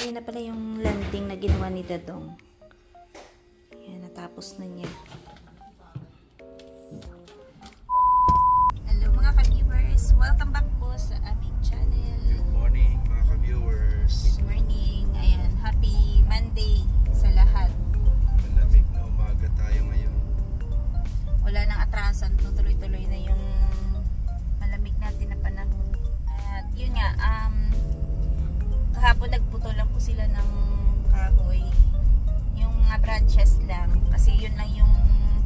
Ayan na pala yung landing na ginawa ni Dadong. Ayan, natapos na niya. Hello mga ka-viewers! Welcome back po sa aming channel. Good morning mga ka-viewers. Good morning. Ayan, happy Monday sa lahat. Malamig na umaga tayo ngayon. Wala nang atrasan. Tuloy-tuloy na yung malamig natin na panahon. At yun nga, kahapon nagputol lang po sila ng kahoy. Yung mga branches lang. Kasi yun lang yung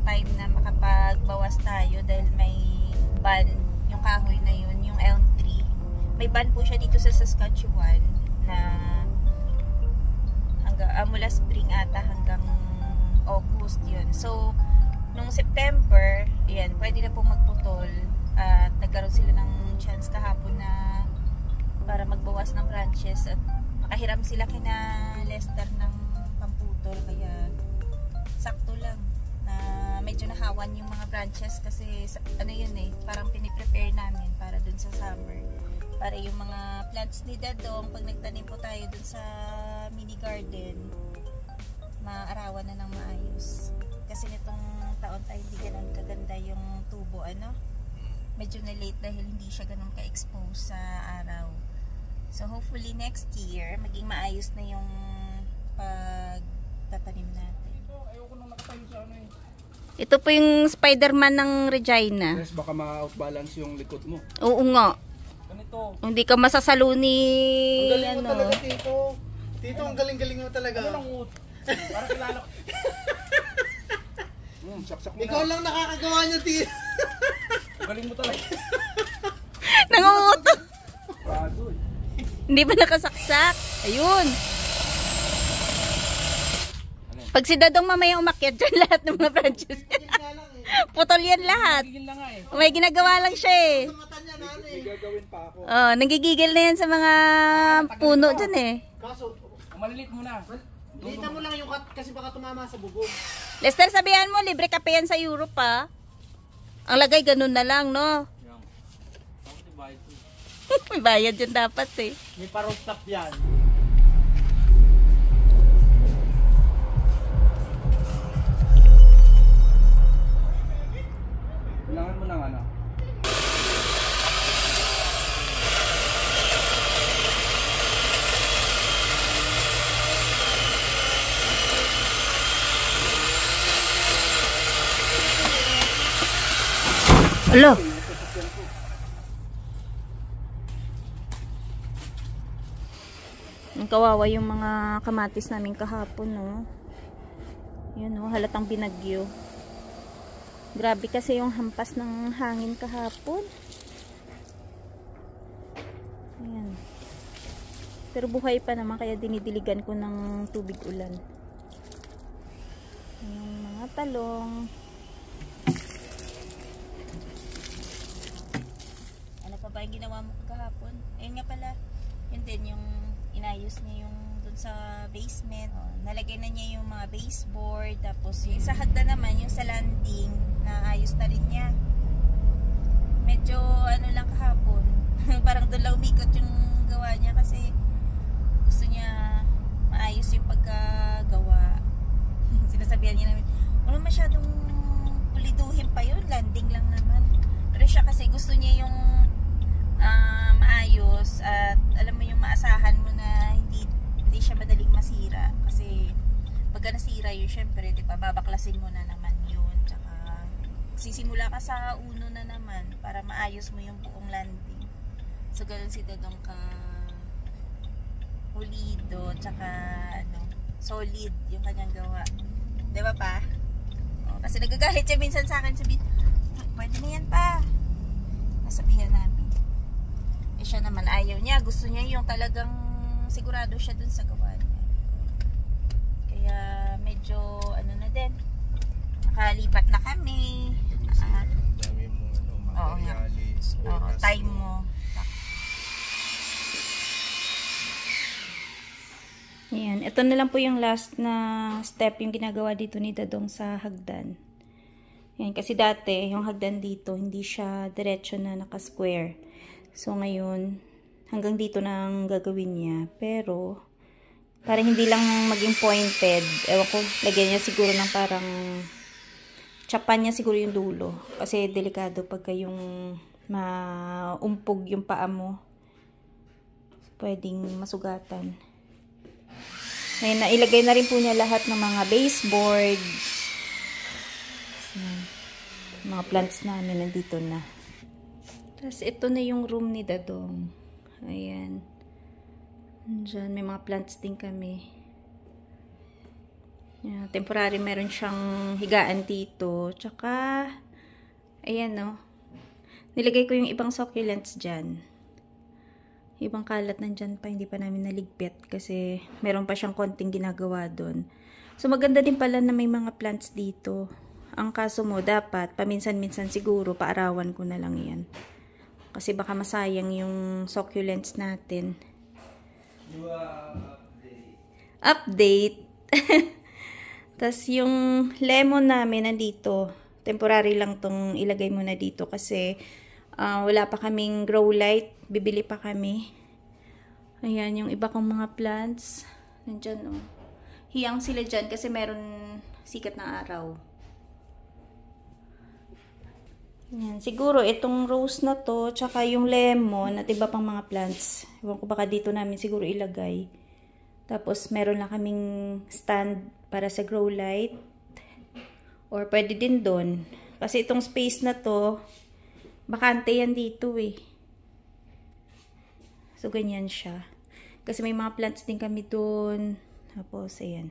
time na makapagbawas tayo dahil may ban yung kahoy na yun, yung elm tree. May ban po siya dito sa Saskatchewan na hanggang, mula spring ata hanggang August yun. So, nung September, ayan, pwede na po magputol at nagkaroon sila ng chance kahapon na para magbawas ng branches at makahiram sila kina Lester ng pamputol, kaya sakto lang na medyo nahawan yung mga branches kasi ano yun eh, parang piniprepare namin para dun sa summer, para yung mga plants ni Dadong pag nagtanim po tayo dun sa mini garden maarawan na ng maayos kasi nitong taon tayo hindi ganun kaganda yung tubo, ano, medyo na late dahil hindi siya ganun ka-expose sa araw. So hopefully next year maging maayos na yung pagtatanim natin. Ayoko nang nakatayo sa ano eh. Ito po yung Spider-Man ng Regina. Yes, baka ma-outbalance yung likod mo. Oo nga. Ganito. Hindi ka masasalo ni Ang galing mo ano. talaga, Tito. Tito, ang galing-galing mo talaga. Ano lang ut? Para kilala ko. Saksak mo Ikaw na. lang nakakagawa niya, Tito. Ang galing mo talaga. Nangunguto. Prado eh. Hindi ba nakasaksak? Ayun. Pag si Dadong mamaya umakyat dyan lahat ng mga branches. Putol yan lahat. Tigil na nga eh. May ginagawa lang siya eh. Sa mata niya, nani. May gagawin pa ako. Oh, nagigigil na yan sa mga puno dyan eh. Kaso, Malilit muna. lita mo lang yung cut kasi baka tumama sa bubong. Lester, sabihan mo, libre kape yan sa Europe ha. Ang lagay ganun na lang, no? May bayad yun dapat eh. May parostop yan. Kailangan mo ng ano? Alo. Ang kawawa yung mga kamatis namin kahapon, no? Yun, no? Halatang binagyo. Grabe kasi yung hampas ng hangin kahapon. Ayan. Pero buhay pa naman, kaya dinidiligan ko ng tubig ulan. Yung mga talong. Ano pa ba yung ginawa mo kahapon? Ayun nga pala. Yun din, yung inayos niya yung dun sa basement. Oh, nalagay na niya yung mga baseboard. Tapos yung sa hagdan naman, yung sa landing, naayos na rin niya. Medyo ano lang kahapon. Parang doon lang umikot yung gawa niya kasi gusto niya maayos yung pagkagawa. Sinasabihan niya namin, wala masyadong puliduhin pa yun. Landing lang naman. Pero siya kasi gusto niya yung maayos at alam mo yung maasahan mo na hindi siya madaling masira kasi pagka nasira yun syempre diba babaklasin mo na naman yun, tsaka sisimula ka sa uno na naman para maayos mo yung buong landing. So ganun si Dadong ka pulido tsaka ano, solid yung kanyang gawa, diba pa? O, kasi nagagalit siya minsan sa akin, sabihin pwede na yan pa, nasabihan namin. Eh siya naman ayaw niya, gusto niya yung talagang sigurado siya dun sa gawa niya. Kaya medyo ano na din, nakalipat na kami. Ang dami mo ano, materialis, oras Time mo. mo. Ayan, ito na lang po yung last na step yung ginagawa dito ni Dadong sa hagdan. Ayan, kasi dati yung hagdan dito hindi siya diretso na naka-square. So ngayon, hanggang dito na ang gagawin niya. Pero, Para hindi lang maging pointed. Ewan ko, lagyan niya siguro ng parang tsapan niya siguro yung dulo. Kasi delikado pagka yung maumpog yung paa mo. Pwedeng masugatan. Ngayon, nailagay na rin po niya lahat ng mga baseboard. Mga plants namin nandito na. Tapos, ito na yung room ni Dadong. Ayan. Diyan, may mga plants din kami. Ayan, temporary meron siyang higaan dito. Tsaka, ayan no. Nilagay ko yung ibang succulents dyan. Ibang kalat nandyan pa, hindi pa namin naligpit. Kasi, meron pa siyang konting ginagawa doon. So, maganda din pala na may mga plants dito. Ang kaso mo, dapat, paminsan-minsan siguro, paarawan ko na lang yan. Kasi baka masayang yung succulents natin. Update. Tas yung lemon namin nandito. Temporary lang tong ilagay muna dito kasi wala pa kaming grow light. Bibili pa kami. Ayan yung iba kong mga plants. Nandyan oh. Hiyang sila dyan kasi meron sikat ng araw. Yan. Siguro, itong rose na to, tsaka yung lemon, at iba pang mga plants. Ewan ko baka dito namin siguro ilagay. Tapos, meron lang kaming stand para sa grow light. Or, pwede din doon. Kasi itong space na to, bakante yan dito eh. So, ganyan siya. Kasi may mga plants din kami doon. Tapos, ayan.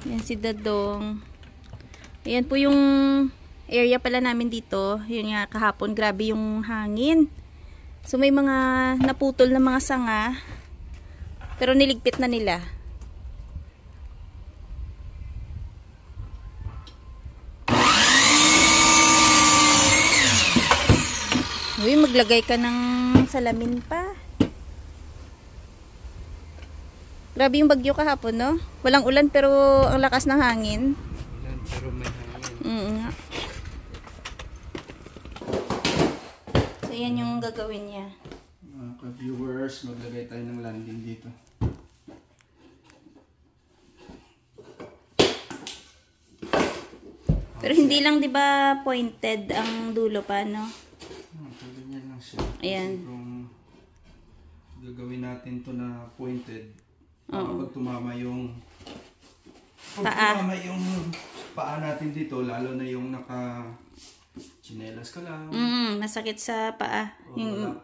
Yan si Dadong. Ayan po yung area pala namin dito. Yun nga, kahapon grabe yung hangin. So may mga naputol na mga sanga. Pero niligpit na nila. Uy, maglagay ka ng salamin pa. Grabe yung bagyo kahapon, no? Walang ulan pero ang lakas ng hangin. Pero may hangin. So, yan yung gagawin niya. Mga ka-viewers, maglagay tayo ng landing dito. Pero hindi lang 'di ba pointed ang dulo pa, no? Ganyan lang siya. Ayan. Kasi kung gagawin natin to na pointed, kapag tumama yung paa natin dito, lalo na yung naka-chinelas ka lang. Masakit sa paa.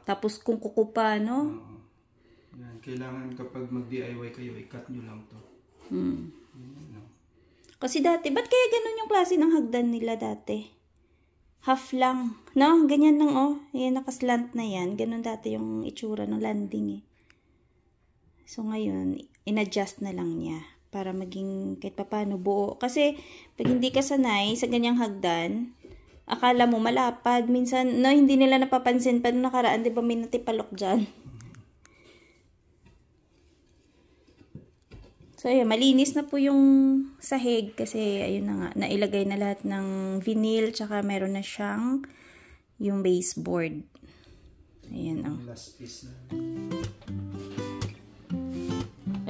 Tapos kung kuko pa, no? Yan, kailangan kapag mag-DIY kayo, i-cut nyo lang to. Kasi dati, ba't kaya ganun yung klase ng hagdan nila dati? Half lang. No? Ganyan lang, oh. Yan, nakaslant na yan. Ganun dati yung itsura ng landing, eh. So, ngayon, in-adjust na lang niya. Para maging kahit paano buo. Kasi, pag hindi ka sanay sa ganyang hagdan, akala mo malapad. Minsan, no, hindi nila napapansin pa nung nakaraan, di ba may natipalok dyan? So, ayun, malinis na po yung sahig. Kasi, ayun na nga, nailagay na lahat ng vinyl, tsaka meron na siyang yung baseboard. Ayan, oh. Last piece na.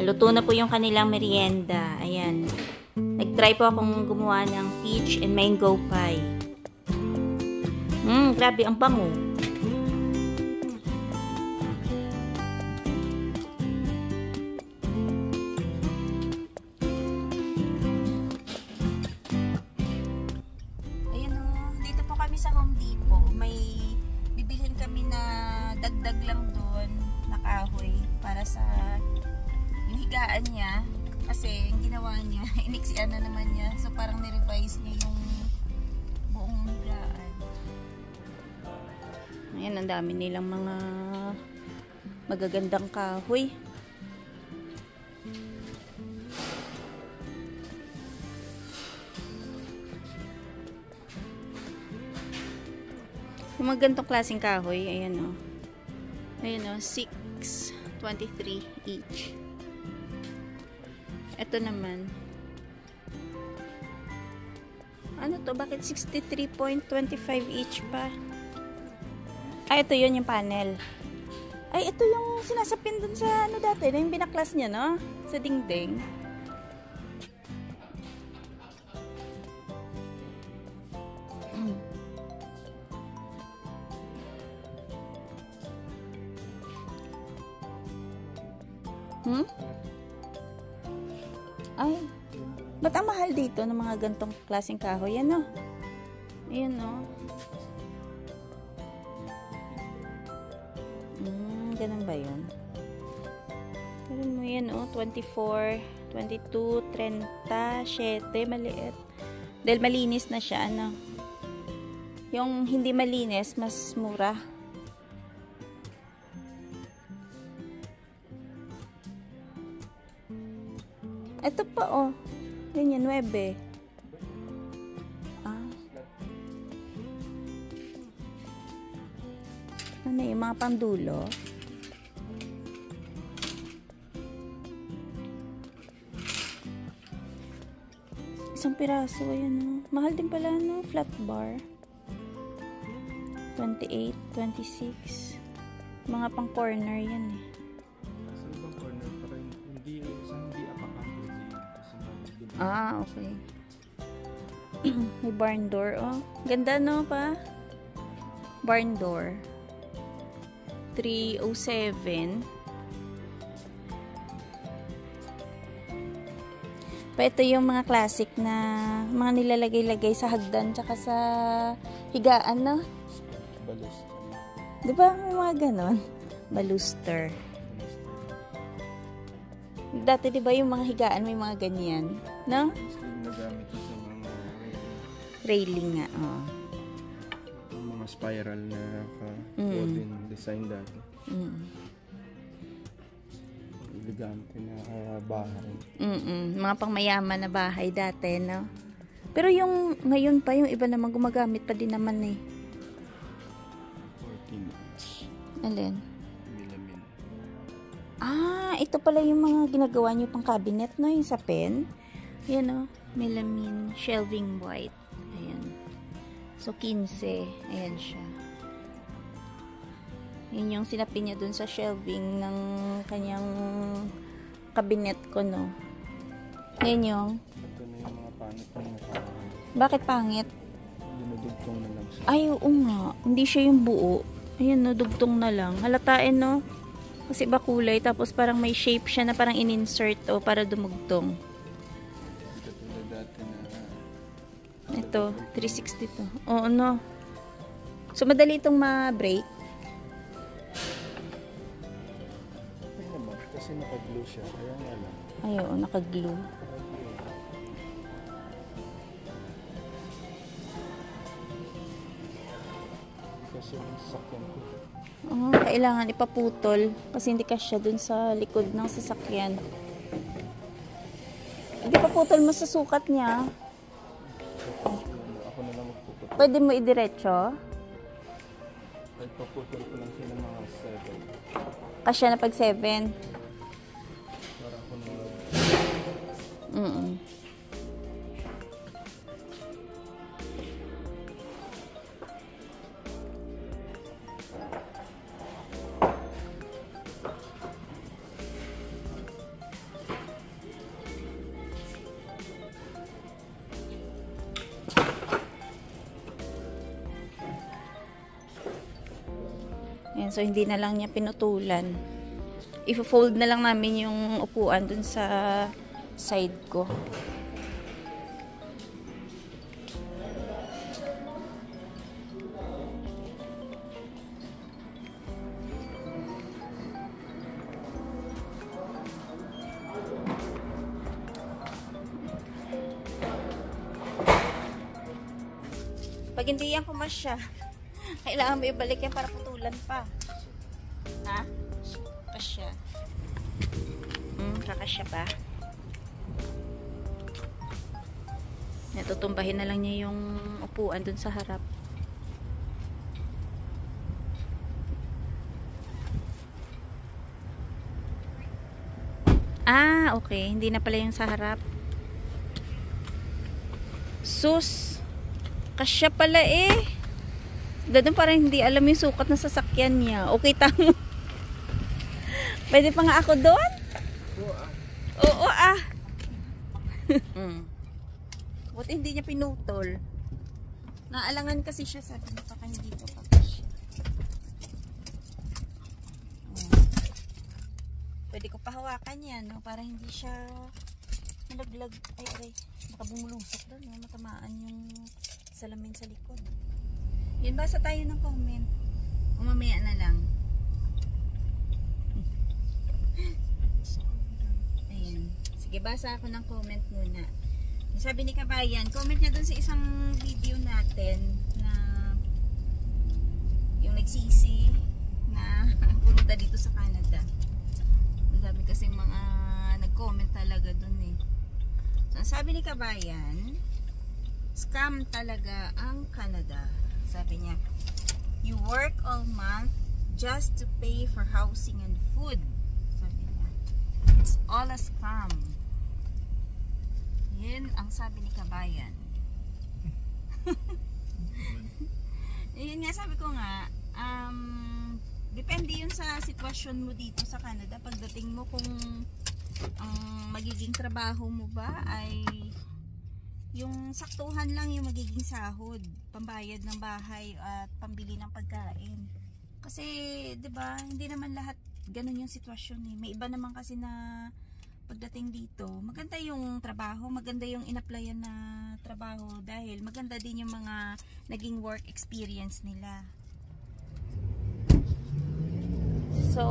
Luto na po yung kanilang merienda. Ayan. Nag-try po akong gumawa ng peach and mango pie. Grabe, ang bango. Ayan o. Dito po kami sa Home Depot. May bibilhin kami na dagdag lang doon na kahoy para sa higaan niya kasi yung ginawa niya, iniksian na naman niya. So parang nirevise niya yung buong higaan. Ayan, ang dami nilang mga magagandang kahoy. Yung mga gantong klaseng kahoy, ayan o. Ayan o, 6.23 each. Ito naman. Ano to? Bakit 63.25 each pa? Ah, ito yun yung panel. Ay, ito yung sinasapin dun sa ano dati, na yung binaklas niya, no? Sa dingding. Hmm? Ay, ba't ang mahal dito ng mga gantong klaseng kahoy? Yan, no? Ayan, no? Ganun ba yun? Ganun mo yan, oh. 24, 22, 30, 7, maliit. Dahil malinis na siya, ano? Yung hindi malinis, mas mura. Ito pa, oh. Ganyan, 9. Ah. Ano yung mga pandulo? Isang piraso, ayan, oh. Mahal din pala, no? Flat bar. 28, 26. Mga pang corner yan, eh. Sa ibang corner, para hindi apakante. Ah, okay. May barn door, oh. Ganda, no, pa? Barn door. 307. Pa, ito yung mga classic na mga nilalagay-lagay sa hagdan tsaka sa higaan, no? Baluster. Di ba may mga ganon? Baluster. Dati di ba yung mga higaan may mga ganyan, no? Nagamit sa mga Railing nga, oh. mga spiral na wooden design dati. Elegante na bahay. Mga pangmayaman na bahay dati, no? Pero yung ngayon pa, yung iba naman gumagamit pa din naman, eh. 14 inch. Alin? Milamin. Ah, ito pala yung mga ginagawa nyo pang cabinet, no? Yung sa pen. Yan, oh. Melamine shelving white. Ayan. So, 15. Ayan siya. Yun yung sinapin niya dun sa shelving ng kanyang cabinet ko, no? Yan yung... Ito na yung mga pangit na masyadong. Bakit pangit? Dinudugtong na lang siya. Ay, oo nga. Hindi siya yung buo. Ayan, no? Dugtong na lang. Halatain, no? Kasi iba kulay. Tapos parang may shape siya na parang in-insert, o para dumugtong. Ito tulad dati na... Ito, 360 to. Oo, no? So, madali itong ma-break. Ay naman, kasi naka-glue siya. Kaya nga lang. Ay, oo, naka-glue. Kasi yung sasakyan ko. Oo, kailangan ipaputol kasi hindi kasya dun sa likod ng sasakyan. Hindi paputol mo sa sukat niya. Ako na lang magpuputol. Pwede mo idiretso. Ay, paputol ko lang sila mga 7. Kasya na pag 7. Para ako na lang. Ayan, so hindi na lang niya pinutulan. I-fold na lang namin yung upuan dun sa side ko. Pag hindi yan kumasya, kailangan mo ibalik yan para putulan pa. Ha? Kasya. Kakasya ba? Natutumbahin na lang niya yung upuan dun sa harap. Ah, okay. Hindi na pala yung sa harap. Sus! Kasya pala eh. Dadun parang hindi alam yung sukat ng sasakyan niya. Okay, tamo. Pwede pa nga ako doon? Oo ah. Buti hindi niya pinutol. Naalangan kasi siya, sabi niya pa kayo dito pa siya. Pwede ko pahawakan yan, no? Para hindi siya malaglag. Ay, baka bumulusok doon, no? Matamaan yung salamin sa likod. Yan, basa tayo ng comment. O mamaya na lang. Ayan. Sige, basa ako ng comment muna. Sabi ni Kabayan, comment niya dun sa isang video natin na yung nagsisi na pumunta dito sa Canada. Ang dami kasing mga nag-comment talaga dun eh. So, sabi ni Kabayan, scam talaga ang Canada. Sabi niya, you work all month just to pay for housing and food. Sabi niya, it's all a scam. Yan ang sabi ni Kabayan. Yun nga, sabi ko nga, depende yun sa sitwasyon mo dito sa Canada. Pagdating mo kung ang magiging trabaho mo ba ay yung saktuhan lang yung magiging sahod, pambayad ng bahay at pambili ng pagkain. Kasi 'di ba, hindi naman lahat ganun yung sitwasyon eh. May iba naman kasi na pagdating dito, maganda yung trabaho, maganda yung in-applyan na trabaho dahil maganda din yung mga naging work experience nila. So,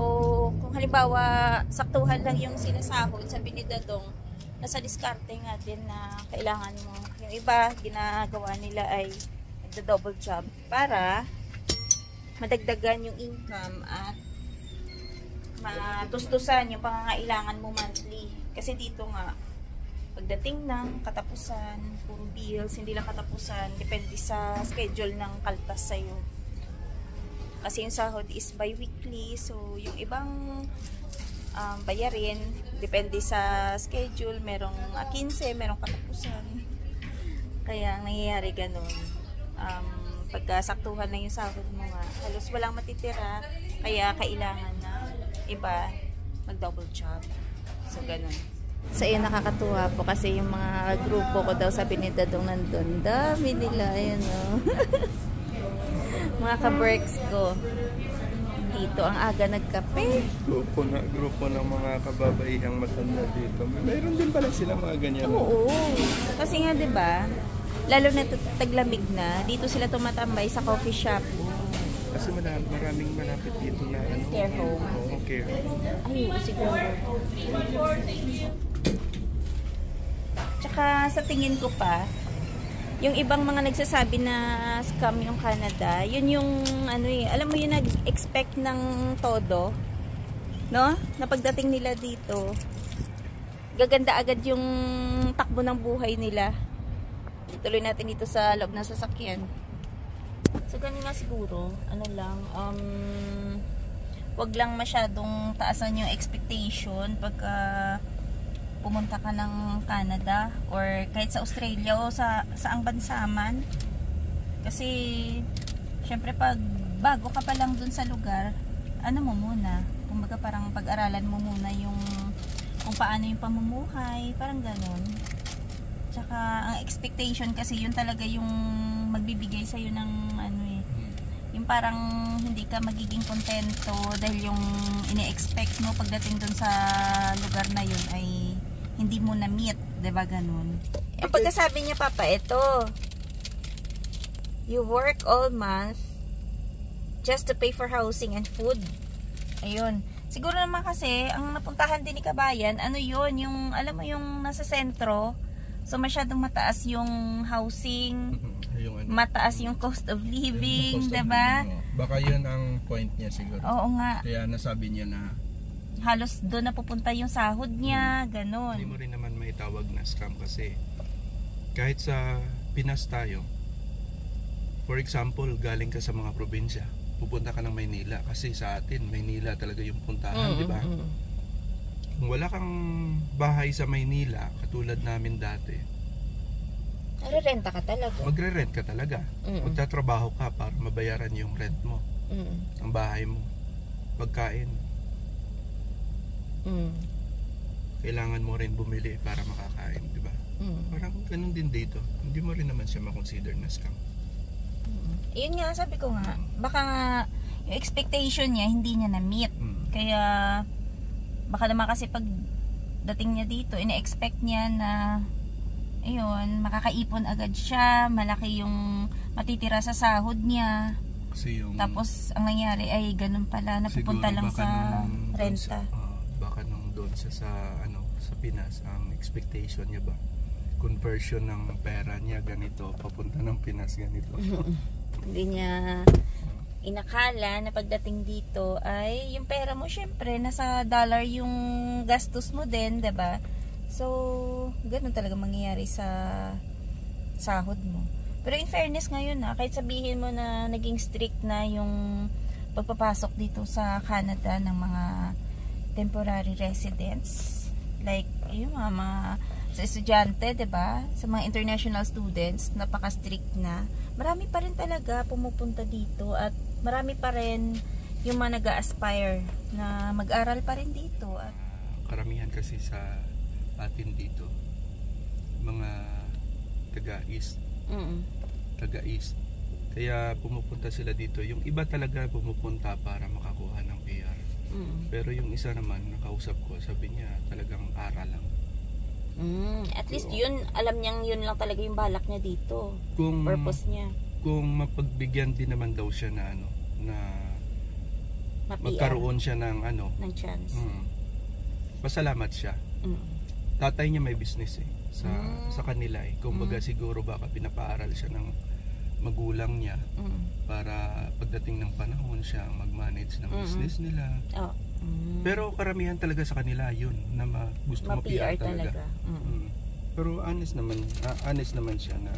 kung halimbawa saktuhan lang yung sinasahod, sabi ni Dadong, nasa diskarte nga din na kailangan mo. Yung iba, ginagawa nila ay nagda-double job para madagdagan yung income at matustusan yung pangangailangan mo monthly. Kasi dito nga, pagdating ng katapusan, puro bills, hindi lang katapusan, depende sa schedule ng kaltas sa'yo. Kasi yung sahod is bi-weekly, so yung ibang bayarin, depende sa schedule, merong 15, merong katapusan. Kaya ang nangyayari ganun. Pagkasaktuhan na yung sahod mo nga, halos walang matitira, kaya kailangan na iba mag-double job. So, ganun. So, yun, nakakatuwa po kasi yung mga grupo ko daw, sabi ni Dadong nandun. Dami nila, yun, no? Mga ka-breaks ko. Dito, ang aga nagkape. Grupo ng mga kababaihang matanda dito. Mayroon din pala sila mga ganyan. Oo. Kasi nga, di ba, lalo na taglamig na, dito sila tumatambay sa coffee shop. Kasi maraming malapit dito na ano. Care home. Oo, care home. Ay, siguro. Tsaka sa tingin ko pa, yung ibang mga nagsasabi na scam yung Canada, yun yung ano eh, alam mo yung nag-expect ng todo, no? Na pagdating nila dito, gaganda agad yung takbo ng buhay nila. Tuloy natin dito sa loob ng sasakyan. So, ganun nga siguro, ano lang, wag lang masyadong taasan yung expectation pagka pumunta ka ng Canada or kahit sa Australia o sa saang bansa man. Kasi, syempre pag bago ka pa lang dun sa lugar, ano mo muna, kumbaga parang pag-aralan mo muna yung kung paano yung pamumuhay, parang ganun. Tsaka, ang expectation kasi yun talaga yung magbibigay sa'yo ng ano eh, yung parang hindi ka magiging kontento dahil yung ine-expect mo pagdating dun sa lugar na yun ay hindi mo na-meet, diba ganun? Ang pagkasabi niya, Papa, ito, you work all month just to pay for housing and food. Ayun. Siguro naman kasi, ang napuntahan din ni Kabayan, ano yun, yung, alam mo yung nasa sentro, so masyadong mataas yung housing, yung ano, mataas yung cost of living, diba? Baka yun ang point niya siguro. Oo nga. Kaya nasabi niya na Halos doon na pupunta yung sahod niya, ganun. hindi mo rin naman maitawag na scam kasi kahit sa Pinas tayo, for example, galing ka sa mga probinsya, pupunta ka ng Maynila kasi sa atin, Maynila talaga yung puntahan, di ba? Kung wala kang bahay sa Maynila, katulad namin dati, Magre-renta ka talaga. magre-rent ka talaga. Magtatrabaho ka para mabayaran yung rent mo, ang bahay mo, pagkain. Kailangan mo rin bumili para makakain, di ba? Parang ganun din dito. Hindi mo rin naman siya makonsider na scam. Yun nga, sabi ko nga, baka nga yung expectation niya hindi niya na-meet. Kaya baka naman kasi pag dating niya dito, ina-expect niya na ayun, makakaipon agad siya, malaki yung matitira sa sahod niya. Kasi yung, tapos ang nangyari ay ganun pala, napupunta lang sa renta. Baka nung doon sa Pinas, ang expectation niya ba, conversion ng pera niya ganito, papunta ng Pinas ganito. Hindi niya inakala na pagdating dito ay yung pera mo syempre nasa dollar yung gastos mo din, 'di ba? So, ganun talaga mangyayari sa sahod mo. Pero in fairness ngayon kahit sabihin mo na naging strict na yung pagpapasok dito sa Canada ng mga temporary residents, like yung mga sa estudyante, 'di ba? Sa mga international students, napaka-strict na. Marami pa rin talaga pumupunta dito at marami pa rin yung mga nag-aspire na mag-aral pa rin dito. At karamihan kasi sa atin dito, mga taga-east. Taga-east. Kaya pumupunta sila dito. Yung iba talaga pumupunta para makakuha ng PR. Pero yung isa naman, nakausap ko, sabi niya talagang aral lang. At least yun, alam niyang yun lang talaga yung balak niya dito. Purpose niya. Kung mapagbigyan din naman daw siya na na magkaroon siya ng ng chance. Pasalamat siya. Tatay niya may business sa kanila Kumbaga siguro baka pinapaaral siya ng magulang niya para pagdating ng panahon siya mag-manage ng business nila. Pero karamihan talaga sa kanila yun na gusto ma-PR talaga. Pero honest naman siya na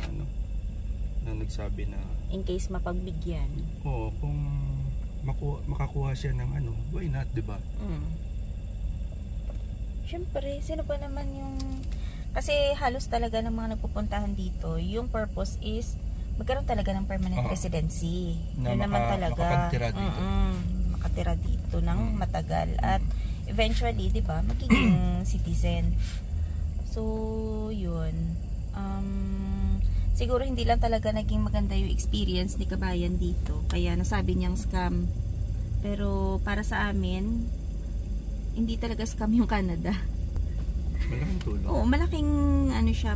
na nagsabi na in case mapagbigyan. Oo, kung makakuha siya ng why not, 'di ba? Siyempre, sino pa naman yung kasi halos talaga ng mga nagpupuntahan dito, yung purpose is magkaroon talaga ng permanent residency. Yun naman talaga. Makatira dito ng matagal at eventually, 'di ba, magiging citizen. So, yun. Siguro hindi lang talaga naging maganda yung experience ni kabayan dito. Kaya nasabi niyang scam. Pero para sa amin, hindi talaga scam yung Canada. Malaking tulong. Oo,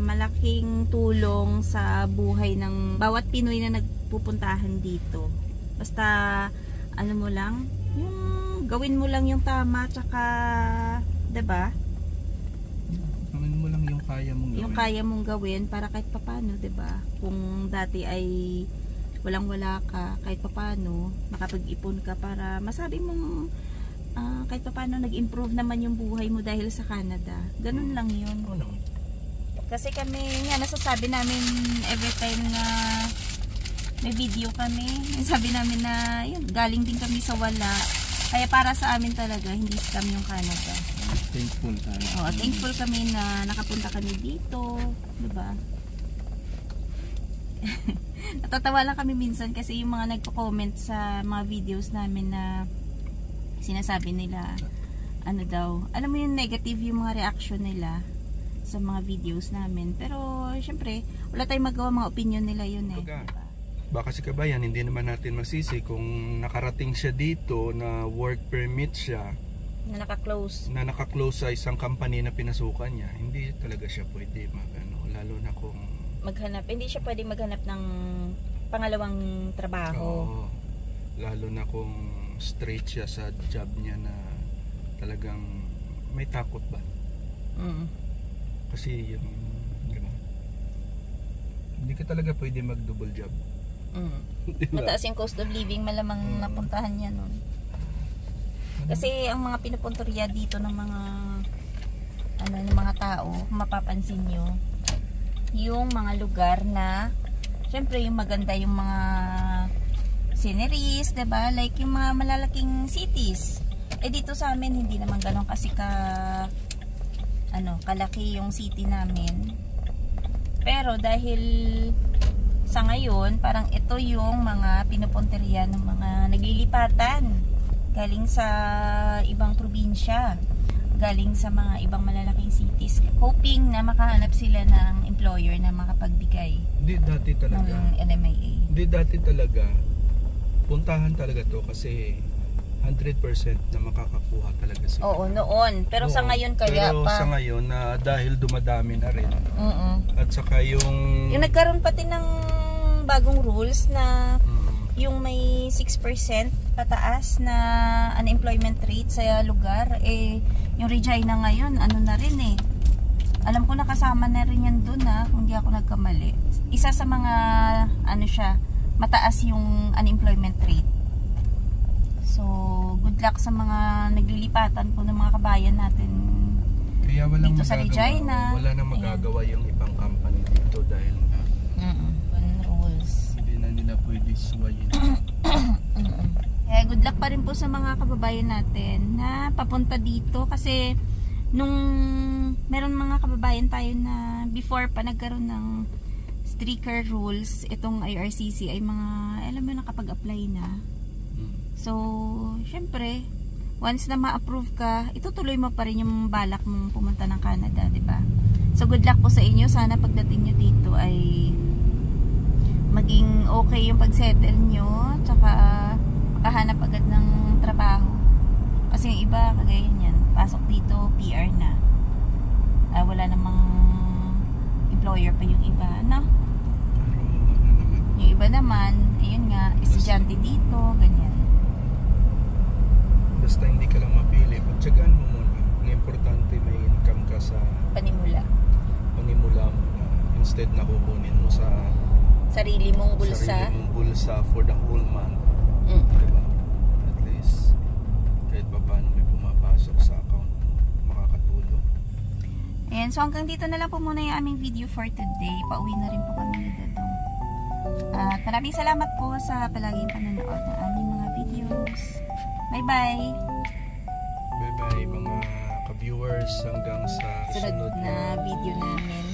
malaking tulong sa buhay ng bawat Pinoy na nagpupuntahan dito. Basta, mo lang, yung gawin mo lang yung tama, tsaka, 'di ba? Gawin mo lang yung kaya mong gawin. Yung kaya mong gawin para kahit papano, 'di ba? Kung dati ay walang-wala ka, kahit papano makapag-ipon ka para masabi mong kahit papano nag-improve naman yung buhay mo dahil sa Canada. Ganun lang 'yun. Kasi kami, nga nasasabi namin every time na may video kami, sabi namin na yun, galing din kami sa wala. Kaya para sa amin talaga, hindi scam yung Canada. Thankful tayo. Thankful kami na nakapunta kami dito, 'di ba? Natatawa lang kami minsan kasi yung mga nagko-comment sa mga videos namin na sinasabi nila daw, alam mo yung negative yung mga reaction nila sa mga videos namin. Pero syempre, wala tayong magawa, mga opinion nila yun diba? Baka si kabayan, hindi naman natin masisi kung nakarating siya dito na work permit siya na naka-close sa isang company na pinasukan niya. Hindi talaga siya pwede lalo na kung hindi siya pwede maghanap ng pangalawang trabaho. Lalo na kung straight siya sa job niya na talagang may takot ba? Kasi yung hindi ka talaga pwede mag-double job. Diba? Mataas yung cost of living, malamang napuntahan niya nun. Kasi ang mga pinupunturya dito ng mga ng mga tao, mapapansin nyo, yung mga lugar na syempre yung maganda yung mga sceneries, 'di ba? Like yung mga malalaking cities. Dito sa amin hindi naman ganoon kasi kalaki yung city namin. Pero dahil sa ngayon, parang ito yung mga pinupunteriya ng mga naglilipatan galing sa ibang probinsya. galing sa mga ibang malalaking cities, hoping na makahanap sila ng employer na makapagbigay Hindi dati talaga. ng NMIA. Hindi dati talaga. Puntahan talaga to kasi 100% na makakakuha talaga sila. Oo, noon. Pero sa Oo. ngayon kaya Pero pa. sa ngayon na dahil dumadami na rin. At saka yung Nagkaroon pati ng bagong rules na Mm. yung may 6% pataas na unemployment rate sa lugar, yung Regina ngayon, ano na rin alam ko nakasama na rin yan dun kung di ako nagkamali. Isa sa mga, mataas yung unemployment rate. So, good luck sa mga naglilipatan po ng mga kabayan natin. kaya walang dito sa Regina. Wala nang magagawa yung ibang company dito dahil Rules. hindi na nila pwede suwayin. Kaya good luck pa rin po sa mga kababayan natin na papunta dito kasi nung meron mga kababayan tayo na before pa nagkaroon ng stricter rules, itong IRCC ay mga, alam mo, nakapag-apply na. So, syempre, once na ma-approve ka, itutuloy mo pa rin yung balak mong pumunta ng Canada, di ba? So, good luck po sa inyo. Sana pagdating nyo dito ay maging okay yung pag-settle nyo, tsaka makahanap agad ng trabaho. Kasi yung iba, kagaya niyan, pasok dito, PR na. Wala namang employer pa yung iba, no? Yung iba naman, ayun nga, estudyante dito, ganyan. Basta hindi ka lang mapili, pagtsagaan mo muna. Ang importante may income ka sa Panimula. panimula mo na instead na kukunin mo sa Sarili mong bulsa. sarili mong bulsa for the whole month. Mm. Diba? At least kahit pa paano may pumapasok sa account mo, makakatulong. Ayan, so hanggang dito na lang po muna yung aming video for today. Pauwi na rin po kami ni Dadong. At maraming salamat po sa palaging panonood ng aming mga videos. Bye-bye! Bye bye mga ka-viewers hanggang sa Sunod na video namin.